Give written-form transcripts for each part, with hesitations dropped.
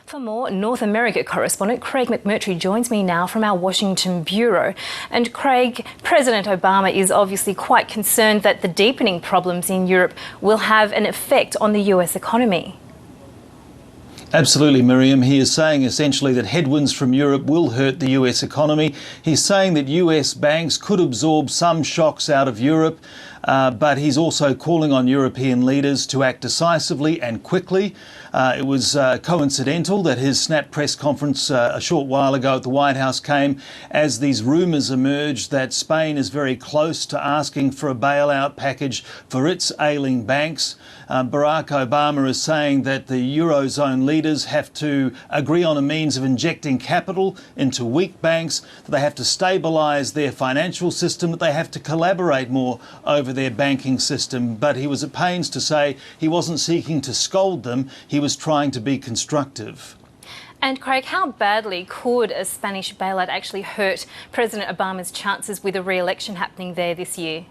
For more, North America correspondent Craig McMurtry joins me now from our Washington bureau. And Craig, President Obama is obviously quite concerned that the deepening problems in Europe will have an effect on the US economy. Absolutely, Miriam. He is saying essentially that headwinds from Europe will hurt the US economy. He's saying that US banks could absorb some shocks out of Europe, but he's also calling on European leaders to act decisively and quickly. It was coincidental that his snap press conference a short while ago at the White House came as these rumours emerged that Spain is very close to asking for a bailout package for its ailing banks. Barack Obama is saying that the Eurozone leaders have to agree on a means of injecting capital into weak banks, that they have to stabilise their financial system, that they have to collaborate more over their banking system. But he was at pains to say he wasn't seeking to scold them, he was trying to be constructive. And Craig, how badly could a Spanish bailout actually hurt President Obama's chances with a re-election happening there this year?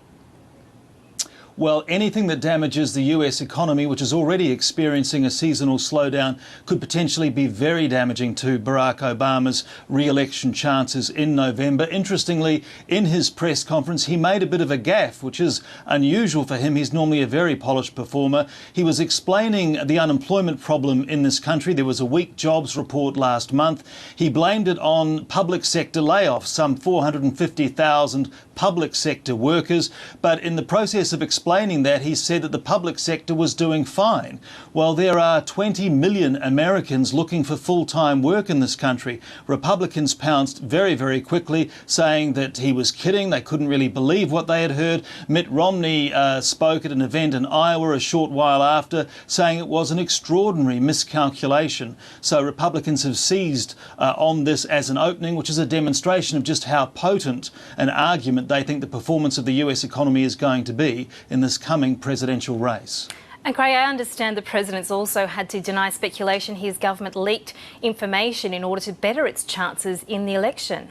Well, anything that damages the US economy, which is already experiencing a seasonal slowdown, could potentially be very damaging to Barack Obama's re-election chances in November. Interestingly, in his press conference, he made a bit of a gaffe, which is unusual for him. He's normally a very polished performer. He was explaining the unemployment problem in this country. There was a weak jobs report last month. He blamed it on public sector layoffs, some 450,000 public sector workers. But in the process of explaining that, he said that the public sector was doing fine. Well, there are 20 million Americans looking for full-time work in this country. Republicans pounced very, very quickly, saying that he was kidding. They couldn't really believe what they had heard. Mitt Romney spoke at an event in Iowa a short while after, saying it was an extraordinary miscalculation. So Republicans have seized on this as an opening, which is a demonstration of just how potent an argument they think the performance of the US economy is going to be in this coming presidential race. And Craig, I understand the President's also had to deny speculation his government leaked information in order to better its chances in the election.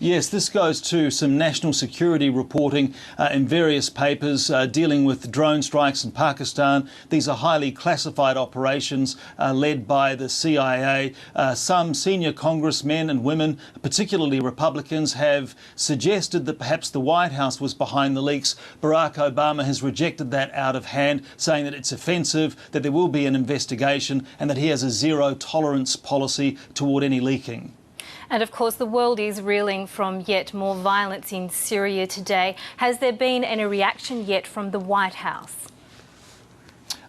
Yes, this goes to some national security reporting in various papers dealing with drone strikes in Pakistan. These are highly classified operations led by the CIA. Some senior congressmen and women, particularly Republicans, have suggested that perhaps the White House was behind the leaks. Barack Obama has rejected that out of hand, saying that it's offensive, that there will be an investigation, and that he has a zero-tolerance policy toward any leaking. And of course, the world is reeling from yet more violence in Syria today. Has there been any reaction yet from the White House?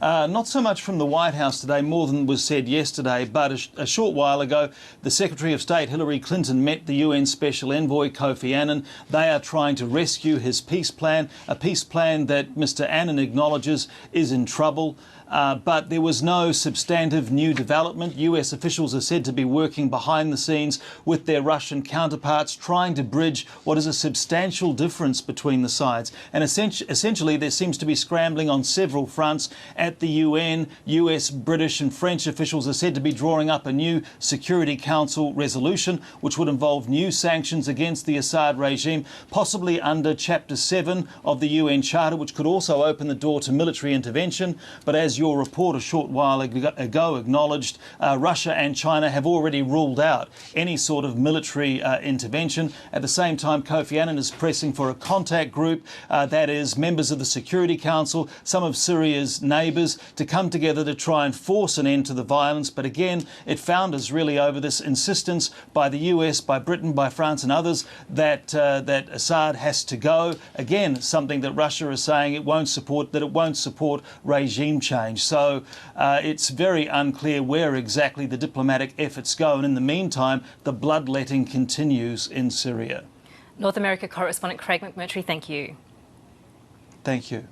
Not so much from the White House today, more than was said yesterday, but a short while ago, the Secretary of State Hillary Clinton met the UN Special Envoy Kofi Annan. They are trying to rescue his peace plan, a peace plan that Mr. Annan acknowledges is in trouble. But there was no substantive new development. US officials are said to be working behind the scenes with their Russian counterparts, trying to bridge what is a substantial difference between the sides. And essentially, there seems to be scrambling on several fronts. At the UN, US, British and French officials are said to be drawing up a new Security Council resolution, which would involve new sanctions against the Assad regime, possibly under Chapter 7 of the UN Charter, which could also open the door to military intervention. But as your report a short while ago acknowledged, Russia and China have already ruled out any sort of military intervention. At the same time, Kofi Annan is pressing for a contact group, that is members of the Security Council, some of Syria's neighbours, to come together to try and force an end to the violence. But again, it founders really over this insistence by the US, by Britain, by France and others that Assad has to go. Again, something that Russia is saying it won't support regime change. So it's very unclear where exactly the diplomatic efforts go. And in the meantime, the bloodletting continues in Syria. North America correspondent Craig McMurtry, thank you. Thank you.